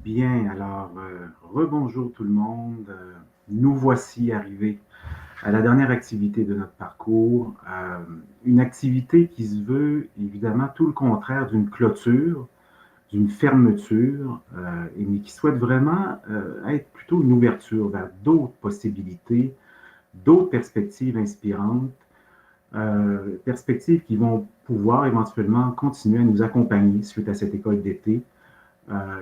Bien, alors, rebonjour tout le monde. Nous voici arrivés à la dernière activité de notre parcours. Une activité qui se veut évidemment tout le contraire d'une clôture, d'une fermeture, mais qui souhaite vraiment être plutôt une ouverture vers d'autres possibilités, d'autres perspectives inspirantes, perspectives qui vont pouvoir éventuellement continuer à nous accompagner suite à cette école d'été.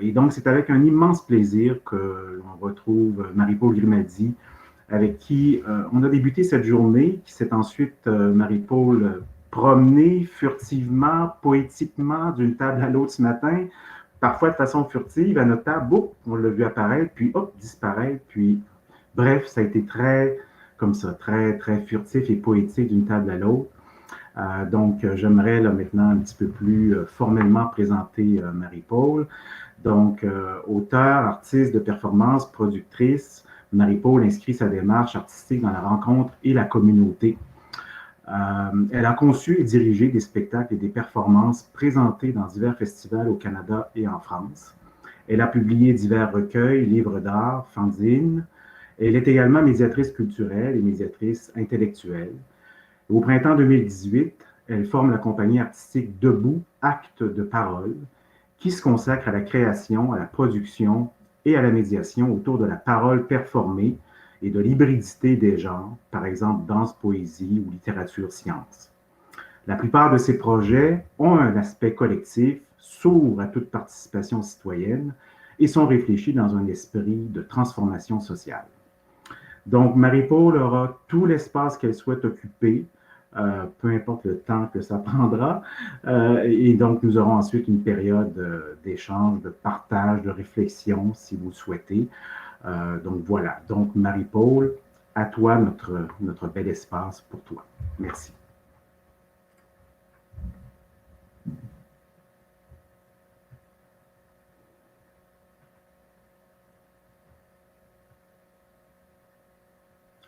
Et donc, c'est avec un immense plaisir que l'on retrouve Marie-Paul Grimaldi, avec qui on a débuté cette journée, qui s'est ensuite, Marie-Paul, promenée furtivement, poétiquement, d'une table à l'autre ce matin, parfois de façon furtive, à notre table, boum, on l'a vu apparaître, puis hop, disparaître, puis bref, ça a été très, comme ça, très, très furtif et poétique d'une table à l'autre. Donc, j'aimerais là maintenant un petit peu plus formellement présenter Marie-Paul. Donc, auteure, artiste de performance, productrice, Marie-Paul inscrit sa démarche artistique dans la rencontre et la communauté. Elle a conçu et dirigé des spectacles et des performances présentés dans divers festivals au Canada et en France. Elle a publié divers recueils, livres d'art, fanzines. Elle est également médiatrice culturelle et médiatrice intellectuelle. Au printemps 2018, elle forme la compagnie artistique Debout, Actes de parole, qui se consacre à la création, à la production et à la médiation autour de la parole performée et de l'hybridité des genres, par exemple danse, poésie ou littérature, science. La plupart de ces projets ont un aspect collectif, s'ouvrent à toute participation citoyenne et sont réfléchis dans un esprit de transformation sociale. Donc, Marie-Paul aura tout l'espace qu'elle souhaite occuper, peu importe le temps que ça prendra. Et donc, nous aurons ensuite une période d'échange, de partage, de réflexion, si vous le souhaitez. Donc, voilà. Donc, Marie-Paul, à toi notre bel espace pour toi. Merci.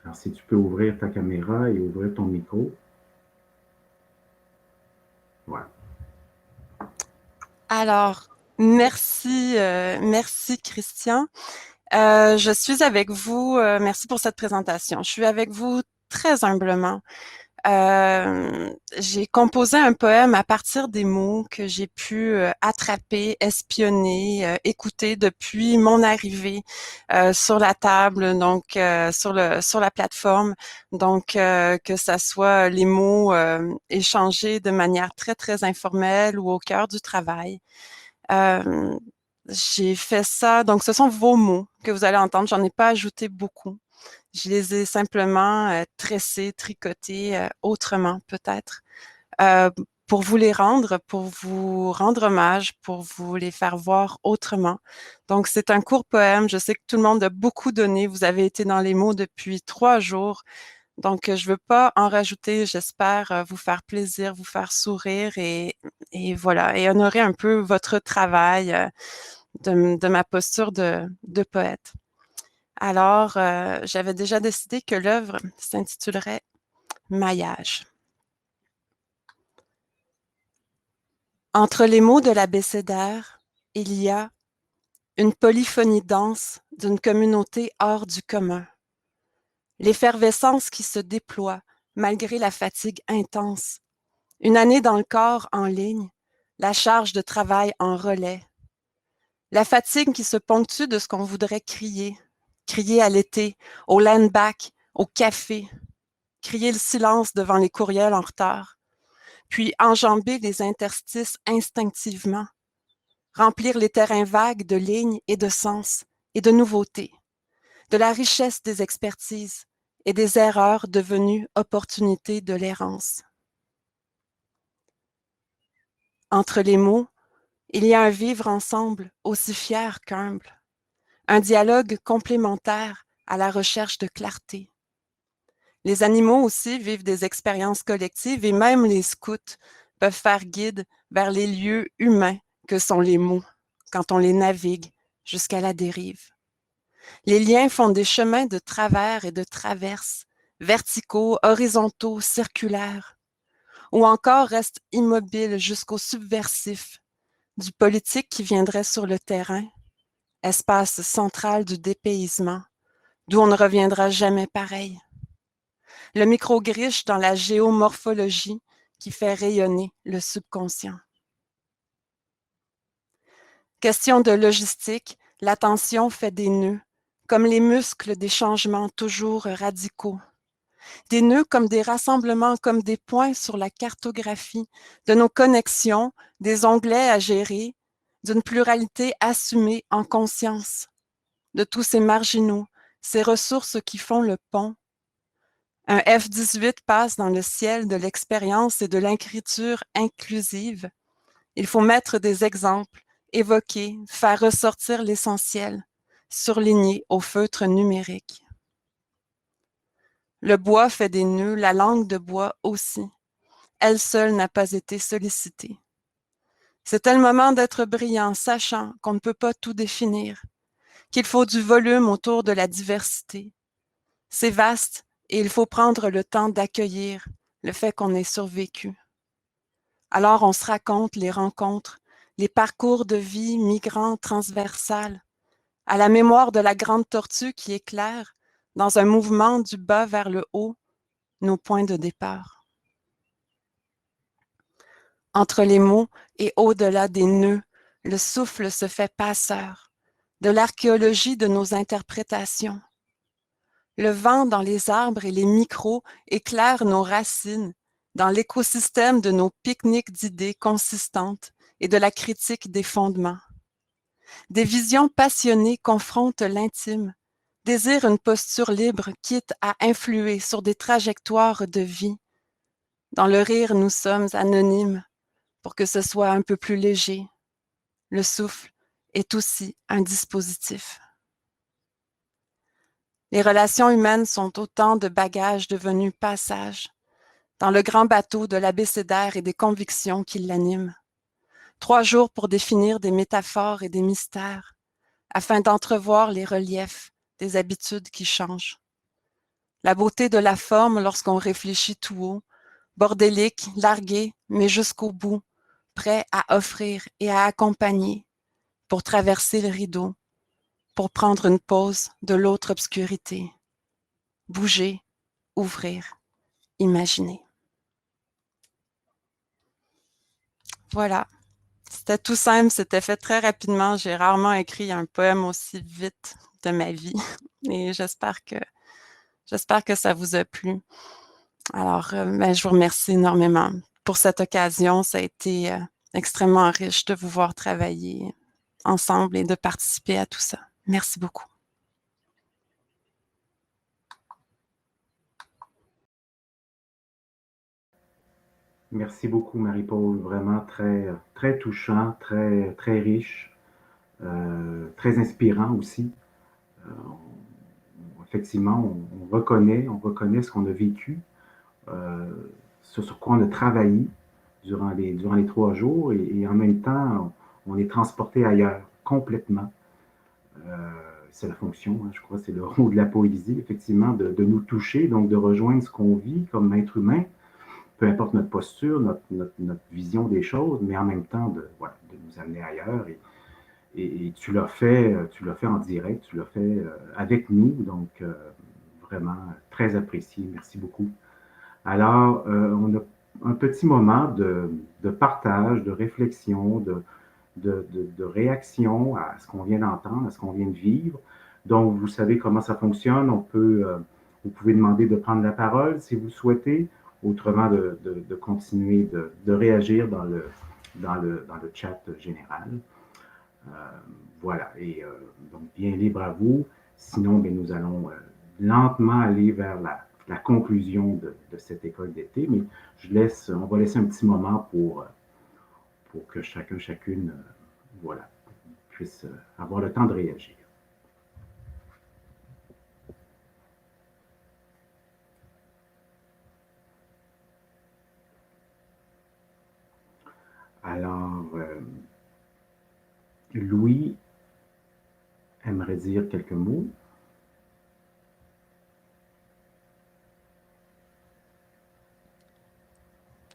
Alors, si tu peux ouvrir ta caméra et ouvrir ton micro. Voilà. Alors, merci Christian. Je suis avec vous, merci pour cette présentation. Je suis avec vous très humblement. J'ai composé un poème à partir des mots que j'ai pu attraper, espionner, écouter depuis mon arrivée sur la table, donc sur la plateforme. Donc que ça soit les mots échangés de manière très très informelle ou au cœur du travail. Euh, j'ai fait ça, donc ce sont vos mots que vous allez entendre. J'en ai pas ajouté beaucoup. Je les ai simplement tressés, tricotés autrement peut-être, euh, pour vous les rendre, pour vous rendre hommage, pour vous les faire voir autrement. Donc c'est un court poème. Je sais que tout le monde a beaucoup donné. Vous avez été dans les mots depuis 3 jours. Donc je veux pas en rajouter. J'espère vous faire plaisir, vous faire sourire et voilà, et honorer un peu votre travail de ma posture de poète. Alors, j'avais déjà décidé que l'œuvre s'intitulerait Maillage. Entre les mots de l'abécédaire, il y a une polyphonie dense d'une communauté hors du commun. L'effervescence qui se déploie malgré la fatigue intense. Une année dans le corps en ligne, la charge de travail en relais. La fatigue qui se ponctue de ce qu'on voudrait crier. Crier à l'été, au land-back, au café. Crier le silence devant les courriels en retard. Puis enjamber les interstices instinctivement. Remplir les terrains vagues de lignes et de sens et de nouveautés. De la richesse des expertises et des erreurs devenues opportunités de l'errance. Entre les mots, il y a un vivre ensemble aussi fier qu'humble. Un dialogue complémentaire à la recherche de clarté. Les animaux aussi vivent des expériences collectives et même les scouts peuvent faire guide vers les lieux humains que sont les mots quand on les navigue jusqu'à la dérive. Les liens font des chemins de travers et de traverse, verticaux, horizontaux, circulaires, ou encore restent immobiles jusqu'au subversif du politique qui viendrait sur le terrain, espace central du dépaysement, d'où on ne reviendra jamais pareil. Le micro-griche dans la géomorphologie qui fait rayonner le subconscient. Question de logistique, l'attention fait des nœuds, comme les muscles des changements toujours radicaux. Des nœuds comme des rassemblements, comme des points sur la cartographie de nos connexions, des onglets à gérer, d'une pluralité assumée en conscience, de tous ces marginaux, ces ressources qui font le pont. Un F-18 passe dans le ciel de l'expérience et de l'écriture inclusive. Il faut mettre des exemples, évoquer, faire ressortir l'essentiel, surligner au feutre numérique. Le bois fait des nœuds, la langue de bois aussi. Elle seule n'a pas été sollicitée. C'était le moment d'être brillant, sachant qu'on ne peut pas tout définir, qu'il faut du volume autour de la diversité. C'est vaste et il faut prendre le temps d'accueillir le fait qu'on ait survécu. Alors on se raconte les rencontres, les parcours de vie migrants transversales, à la mémoire de la grande tortue qui éclaire, dans un mouvement du bas vers le haut, nos points de départ. Entre les mots et au-delà des nœuds, le souffle se fait passeur, de l'archéologie de nos interprétations. Le vent dans les arbres et les micros éclaire nos racines dans l'écosystème de nos pique-niques d'idées consistantes et de la critique des fondements. Des visions passionnées confrontent l'intime, désirent une posture libre quitte à influer sur des trajectoires de vie. Dans le rire, nous sommes anonymes pour que ce soit un peu plus léger. Le souffle est aussi un dispositif. Les relations humaines sont autant de bagages devenus passages dans le grand bateau de l'abécédaire et des convictions qui l'animent. 3 jours pour définir des métaphores et des mystères, afin d'entrevoir les reliefs des habitudes qui changent. La beauté de la forme lorsqu'on réfléchit tout haut, bordélique, largué, mais jusqu'au bout, prêt à offrir et à accompagner, pour traverser le rideau, pour prendre une pause de l'autre obscurité. Bouger, ouvrir, imaginer. Voilà. C'était tout simple, c'était fait très rapidement. J'ai rarement écrit un poème aussi vite de ma vie et j'espère que ça vous a plu. Alors, je vous remercie énormément pour cette occasion. Ça a été extrêmement riche de vous voir travailler ensemble et de participer à tout ça. Merci beaucoup. Merci beaucoup, Marie-Paul. Vraiment très, très touchant, très, très riche, très inspirant aussi. Effectivement, on reconnaît ce qu'on a vécu, euh, ce sur quoi on a travaillé durant les 3 jours et en même temps, on est transporté ailleurs complètement. C'est la fonction, hein, je crois, c'est le rôle de la poésie, effectivement, de nous toucher, donc de rejoindre ce qu'on vit comme être humain, peu importe notre posture, notre vision des choses, mais en même temps voilà, de nous amener ailleurs. Et tu l'as fait en direct, tu l'as fait avec nous, donc vraiment très apprécié. Merci beaucoup. Alors, on a un petit moment de partage, de réflexion, de réaction à ce qu'on vient d'entendre, à ce qu'on vient de vivre. Donc, vous savez comment ça fonctionne. Vous pouvez demander de prendre la parole si vous souhaitez, autrement de continuer de réagir dans le chat général. Voilà, et donc bien libre à vous. Sinon, bien, nous allons lentement aller vers la conclusion de cette école d'été, mais on va laisser un petit moment pour que chacune, voilà, puisse avoir le temps de réagir. Alors, Louis aimerait dire quelques mots.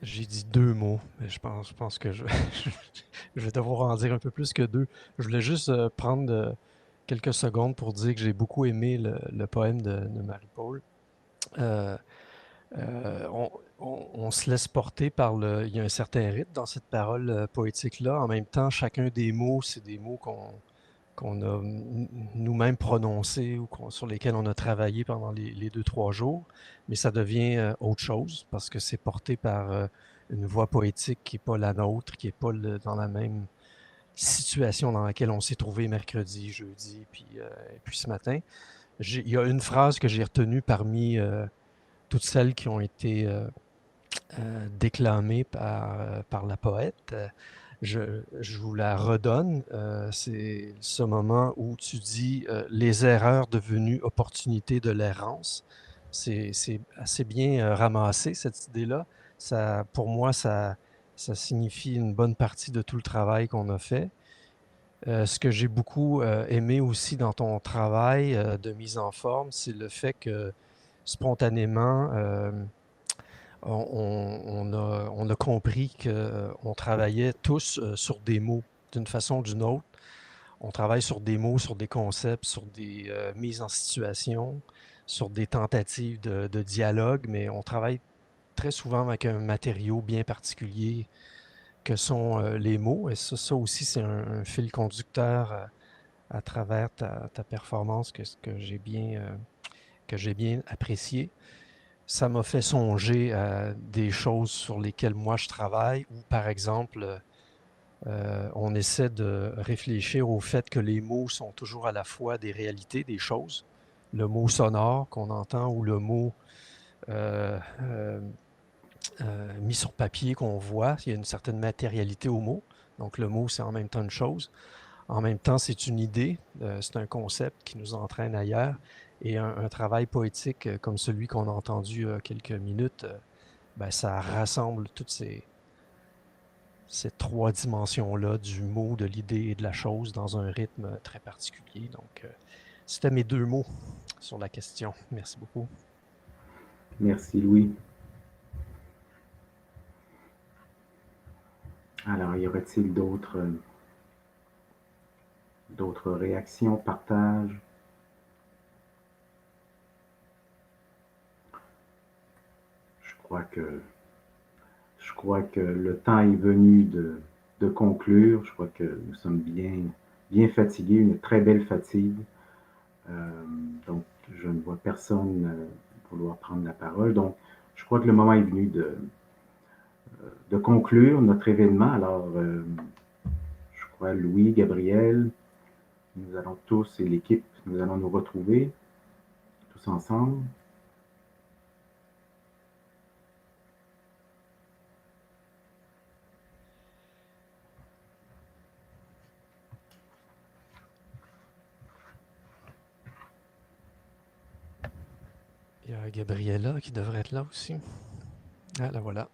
J'ai dit 2 mots, mais je pense que je vais devoir en dire un peu plus que 2. Je voulais juste prendre quelques secondes pour dire que j'ai beaucoup aimé le poème de Marie-Paul. On se laisse porter par le... Il y a un certain rythme dans cette parole poétique-là. En même temps, chacun des mots, c'est des mots qu'on a nous-mêmes prononcés ou sur lesquels on a travaillé pendant les 2-3 jours. Mais ça devient autre chose parce que c'est porté par une voix poétique qui n'est pas la nôtre, qui n'est pas dans la même situation dans laquelle on s'est trouvé mercredi, jeudi, et puis ce matin. Il y a une phrase que j'ai retenue parmi toutes celles qui ont été déclamées par la poète. Je vous la redonne. C'est ce moment où tu dis les erreurs devenues opportunités de l'errance. C'est assez bien ramassé, cette idée-là. Pour moi, ça signifie une bonne partie de tout le travail qu'on a fait. Ce que j'ai beaucoup aimé aussi dans ton travail de mise en forme, c'est le fait que spontanément, on a compris qu'on travaillait tous sur des mots d'une façon ou d'une autre. On travaille sur des mots, sur des concepts, sur des mises en situation, sur des tentatives de dialogue, mais on travaille très souvent avec un matériau bien particulier que sont les mots. Et ça aussi, c'est un fil conducteur à travers ta performance que j'ai bien apprécié. Ça m'a fait songer à des choses sur lesquelles moi je travaille, ou par exemple, on essaie de réfléchir au fait que les mots sont toujours à la fois des réalités, des choses. Le mot sonore qu'on entend ou le mot euh, euh, mis sur papier qu'on voit, il y a une certaine matérialité au mot. Donc le mot, c'est en même temps une chose. En même temps, c'est une idée, c'est un concept qui nous entraîne ailleurs. Et un travail poétique comme celui qu'on a entendu il y a quelques minutes, ben, ça rassemble toutes ces trois dimensions-là du mot, de l'idée et de la chose dans un rythme très particulier. Donc, c'était mes 2 mots sur la question. Merci beaucoup. Merci, Louis. Alors, y aurait-il d'autres réactions, partages? Je crois que le temps est venu de conclure. Je crois que nous sommes bien fatigués, une très belle fatigue. Donc, je ne vois personne vouloir prendre la parole. Donc, je crois que le moment est venu de conclure notre événement. Alors, je crois, Louis, Gabriel, nous allons tous, et l'équipe, nous allons nous retrouver tous ensemble. Il y a Gabriella qui devrait être là aussi. Ah, la voilà.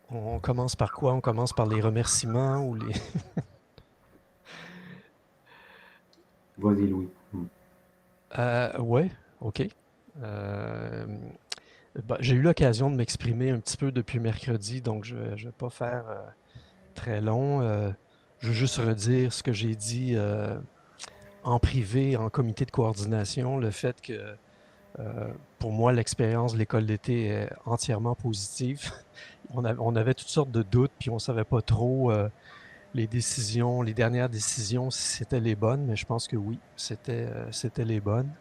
On commence par quoi? On commence par les remerciements ou les... Vas-y, Louis. Ouais, ok. J'ai eu l'occasion de m'exprimer un petit peu depuis mercredi, donc je ne vais pas faire très long. Je veux juste redire ce que j'ai dit en privé, en comité de coordination, le fait que pour moi, l'expérience de l'école d'été est entièrement positive. On avait toutes sortes de doutes, puis on ne savait pas trop les dernières décisions, si c'était les bonnes, mais je pense que oui, c'était les bonnes.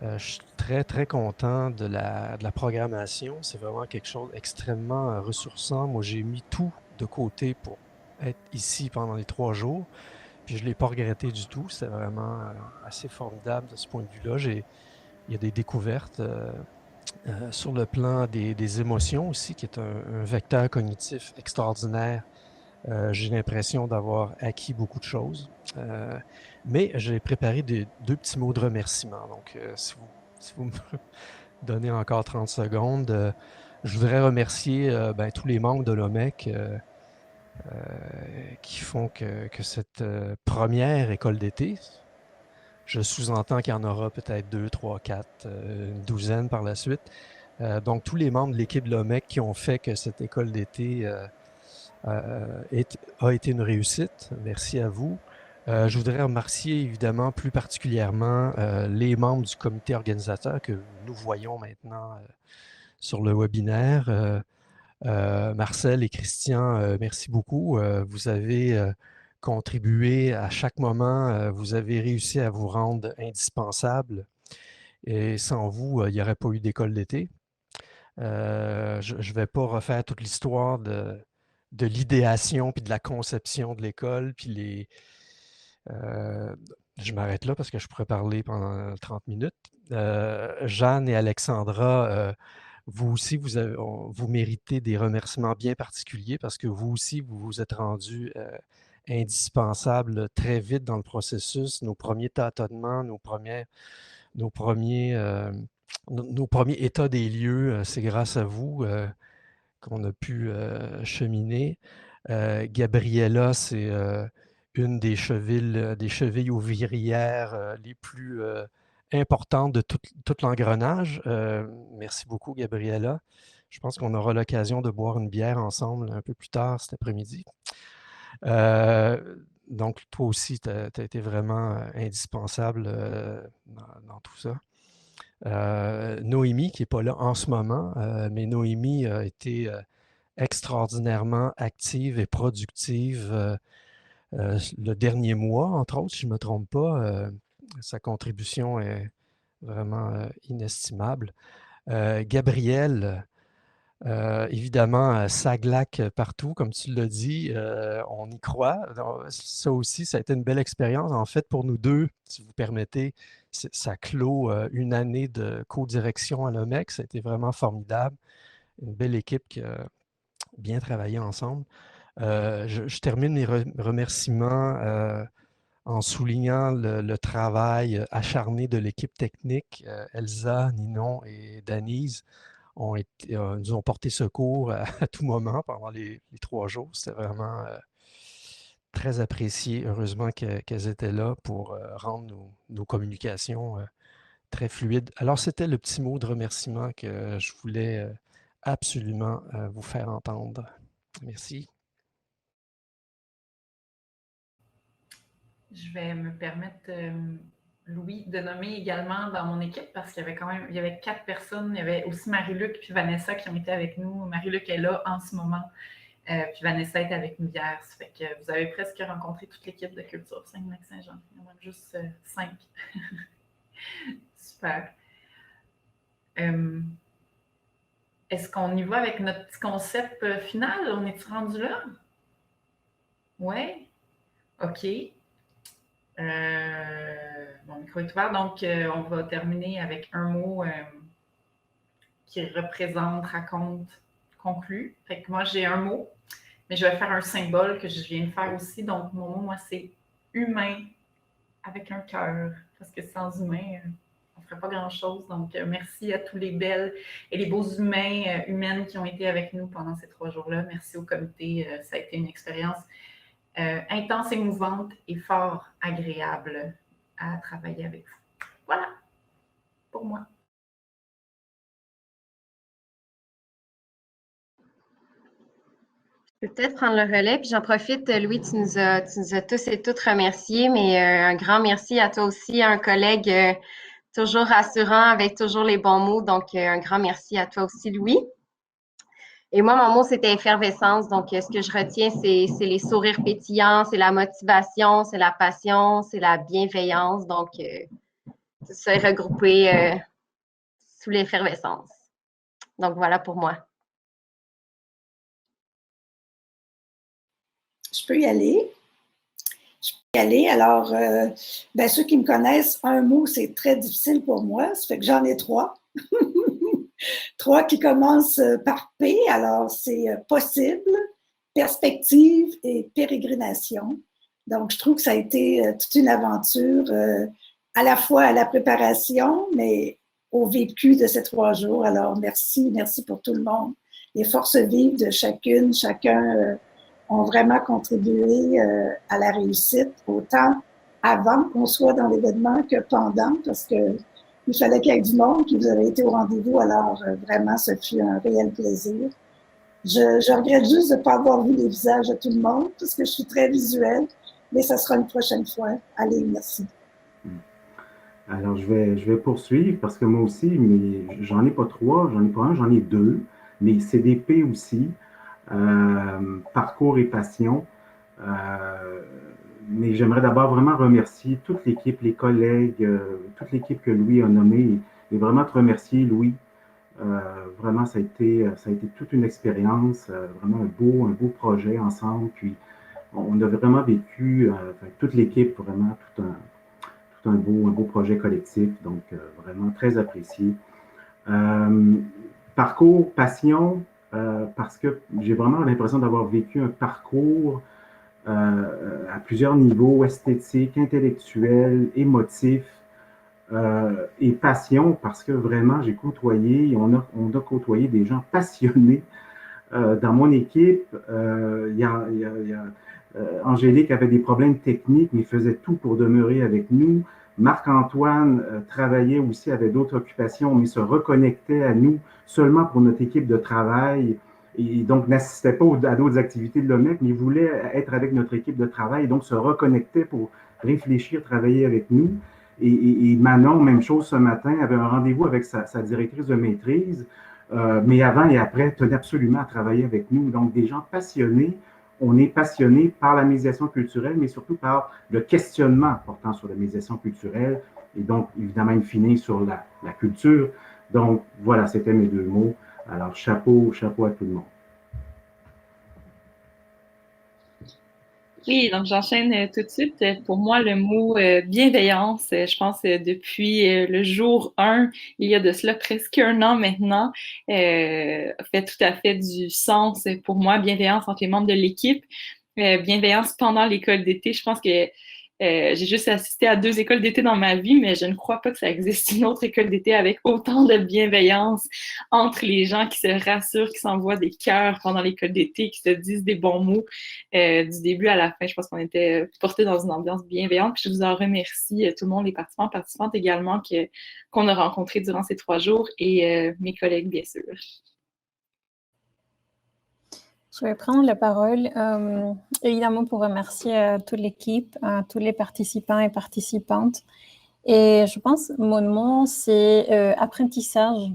Je suis très, très content de la programmation. C'est vraiment quelque chose d'extrêmement ressourçant. Moi, j'ai mis tout de côté pour être ici pendant les 3 jours. Puis je ne l'ai pas regretté du tout. C'était vraiment assez formidable de ce point de vue-là. Il y a des découvertes sur le plan des émotions aussi, qui est un vecteur cognitif extraordinaire. J'ai l'impression d'avoir acquis beaucoup de choses. Mais j'ai préparé 2 petits mots de remerciement. Donc, si vous me donnez encore 30 secondes, je voudrais remercier tous les membres de l'OMEC qui font que cette première école d'été, je sous-entends qu'il y en aura peut-être 2, 3, 4, une douzaine par la suite, Donc, tous les membres de l'équipe de l'OMEC qui ont fait que cette école d'été a été une réussite. Merci à vous. Je voudrais remercier évidemment plus particulièrement les membres du comité organisateur que nous voyons maintenant sur le webinaire. Marcel et Christian, merci beaucoup. Vous avez contribué à chaque moment. Vous avez réussi à vous rendre indispensable. Et sans vous, il n'y aurait pas eu d'école d'été. Je ne vais pas refaire toute l'histoire de l'idéation puis de la conception de l'école. Puis je m'arrête là parce que je pourrais parler pendant 30 minutes. Jeanne et Alexandra, vous aussi, vous méritez des remerciements bien particuliers parce que vous aussi, vous vous êtes rendus indispensables très vite dans le processus. Nos premiers tâtonnements, nos premiers états des lieux, c'est grâce à vous qu'on a pu cheminer. Gabriella, c'est une des chevilles ouvrières les plus importantes de tout l'engrenage. Merci beaucoup, Gabriella. Je pense qu'on aura l'occasion de boire une bière ensemble un peu plus tard cet après-midi. Donc, toi aussi, tu as été vraiment indispensable dans tout ça. Noémie, qui n'est pas là en ce moment, mais Noémie a été extraordinairement active et productive le dernier mois, entre autres, si je ne me trompe pas. Sa contribution est vraiment inestimable. Gabriel, évidemment, Saglac partout, comme tu l'as dit, on y croit. Donc, ça aussi, ça a été une belle expérience. En fait, pour nous deux, si vous permettez, ça clôt une année de co-direction à l'OMEC. Ça a été vraiment formidable. Une belle équipe qui a bien travaillé ensemble. Je termine mes remerciements en soulignant le travail acharné de l'équipe technique. Elsa, Ninon et Danise nous ont porté secours à tout moment pendant les 3 jours. C'était vraiment très apprécié. Heureusement qu'elles étaient là pour rendre nos communications très fluides. Alors, c'était le petit mot de remerciement que je voulais absolument vous faire entendre. Merci. Je vais me permettre, Louis, de nommer également dans mon équipe parce qu'il y avait quand même, il y avait 4 personnes. Il y avait aussi Marie-Luc puis Vanessa qui ont été avec nous. Marie-Luc est là en ce moment. Puis Vanessa est avec nous hier. Ça fait que vous avez presque rencontré toute l'équipe de Culture Saguenay-Lac-Saint-Jean. Il y en a juste 5. Super. Est-ce qu'on y va avec notre petit concept final? On est-tu rendu là? Oui? OK. Mon micro est ouvert, donc on va terminer avec un mot qui représente, raconte, conclut. Fait que moi, j'ai un mot, mais je vais faire un symbole que je viens de faire aussi. Donc, mon mot, moi, c'est humain avec un cœur, parce que sans humain, on ne ferait pas grand-chose. Donc, merci à tous les belles et les beaux humains, humaines qui ont été avec nous pendant ces 3 jours-là. Merci au comité. Ça a été une expérience intense, émouvante et fort agréable à travailler avec vous. Voilà, pour moi. Je peux peut-être prendre le relais, puis j'en profite, Louis, tu nous as tous et toutes remerciés, mais un grand merci à toi aussi, un collègue toujours rassurant, avec toujours les bons mots, donc un grand merci à toi aussi, Louis. Et moi, mon mot, c'était effervescence. Donc, ce que je retiens, c'est les sourires pétillants, c'est la motivation, c'est la passion, c'est la bienveillance. Donc, tout ça est regroupé sous l'effervescence. Donc, voilà pour moi. Je peux y aller. Alors, ceux qui me connaissent, un mot, c'est très difficile pour moi. Ça fait que j'en ai 3. 3 qui commencent par P. Alors, c'est possible, perspective et pérégrination. Donc, je trouve que ça a été toute une aventure, à la fois à la préparation, mais au vécu de ces 3 jours. Alors, merci pour tout le monde. Les forces vives de chacun ont vraiment contribué à la réussite, autant avant qu'on soit dans l'événement que pendant, parce que il fallait qu'il y ait du monde, puis vous avez été au rendez-vous, alors vraiment, ce fut un réel plaisir. Je regrette juste de ne pas avoir vu les visages de tout le monde, parce que je suis très visuelle, mais ça sera une prochaine fois. Allez, merci. Alors, je vais poursuivre parce que moi aussi, mais j'en ai pas trois, j'en ai pas un, j'en ai deux, mais CDP aussi, parcours et passion. Mais j'aimerais d'abord vraiment remercier toute l'équipe, les collègues, toute l'équipe que Louis a nommée, et vraiment te remercier, Louis. Vraiment, ça a été toute une expérience, vraiment un beau projet ensemble. Puis, on a vraiment vécu, enfin, toute l'équipe, vraiment tout un beau projet collectif. Donc, vraiment très apprécié. Parcours, passion, parce que j'ai vraiment l'impression d'avoir vécu un parcours à plusieurs niveaux, esthétique, intellectuel, émotif, et passion, parce que vraiment, j'ai côtoyé, on a côtoyé des gens passionnés. Dans mon équipe, il y a Angélique avait des problèmes techniques, mais faisait tout pour demeurer avec nous. Marc-Antoine travaillait aussi, avait d'autres occupations, mais se reconnectait à nous seulement pour notre équipe de travail. Et donc, n'assistait pas à d'autres activités de l'OMEC, mais il voulait être avec notre équipe de travail, et donc se reconnectait pour réfléchir, travailler avec nous. Et Manon, même chose ce matin, avait un rendez-vous avec sa directrice de maîtrise, mais avant et après, tenait absolument à travailler avec nous. Donc, des gens passionnés. On est passionné par la médiation culturelle, mais surtout par le questionnement portant sur la médiation culturelle, et donc, évidemment, in fine, sur la culture. Donc, voilà, c'était mes deux mots. Alors, chapeau à tout le monde. Oui, donc j'enchaîne tout de suite. Pour moi, le mot bienveillance, je pense depuis le jour 1, il y a de cela presque un an maintenant, fait tout à fait du sens pour moi, bienveillance entre les membres de l'équipe, bienveillance pendant l'école d'été. Je pense que j'ai juste assisté à 2 écoles d'été dans ma vie, mais je ne crois pas que ça existe une autre école d'été avec autant de bienveillance entre les gens qui se rassurent, qui s'envoient des cœurs pendant l'école d'été, qui se disent des bons mots du début à la fin. Je pense qu'on était portés dans une ambiance bienveillante. Puis je vous en remercie, tout le monde, les participants, participantes également, qu'on a rencontrés durant ces 3 jours et mes collègues, bien sûr. Je vais prendre la parole, évidemment, pour remercier toute l'équipe, tous les participants et participantes. Et je pense que mon mot, c'est apprentissage.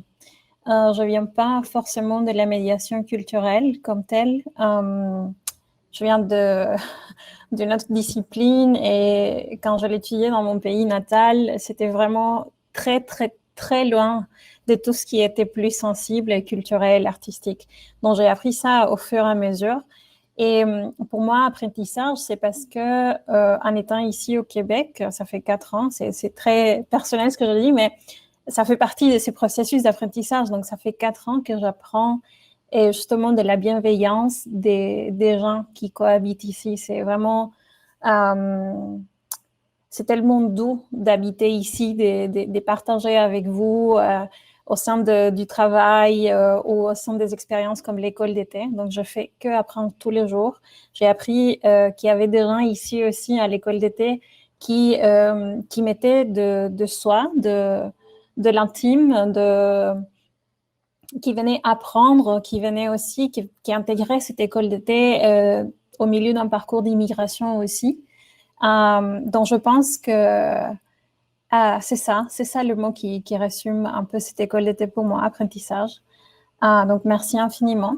Je ne viens pas forcément de la médiation culturelle comme telle. Je viens d'une autre discipline et quand je l'étudiais dans mon pays natal, c'était vraiment très, très, très loin de tout ce qui était plus sensible, culturel, artistique. Donc, j'ai appris ça au fur et à mesure. Et pour moi, apprentissage, c'est parce que en étant ici au Québec, ça fait 4 ans, c'est très personnel ce que je dis, mais ça fait partie de ces processus d'apprentissage. Donc, ça fait 4 ans que j'apprends et justement de la bienveillance des gens qui cohabitent ici. C'est vraiment... c'est tellement doux d'habiter ici, de partager avec vous au sein du travail ou au sein des expériences comme l'école d'été. Donc, je fais que apprendre tous les jours. J'ai appris qu'il y avait des gens ici aussi à l'école d'été qui mettaient de soi, de l'intime, qui venaient apprendre, qui venaient aussi, qui intégraient cette école d'été au milieu d'un parcours d'immigration aussi. Donc, je pense que c'est ça le mot qui résume un peu cette école d'été pour moi, apprentissage. Donc, merci infiniment.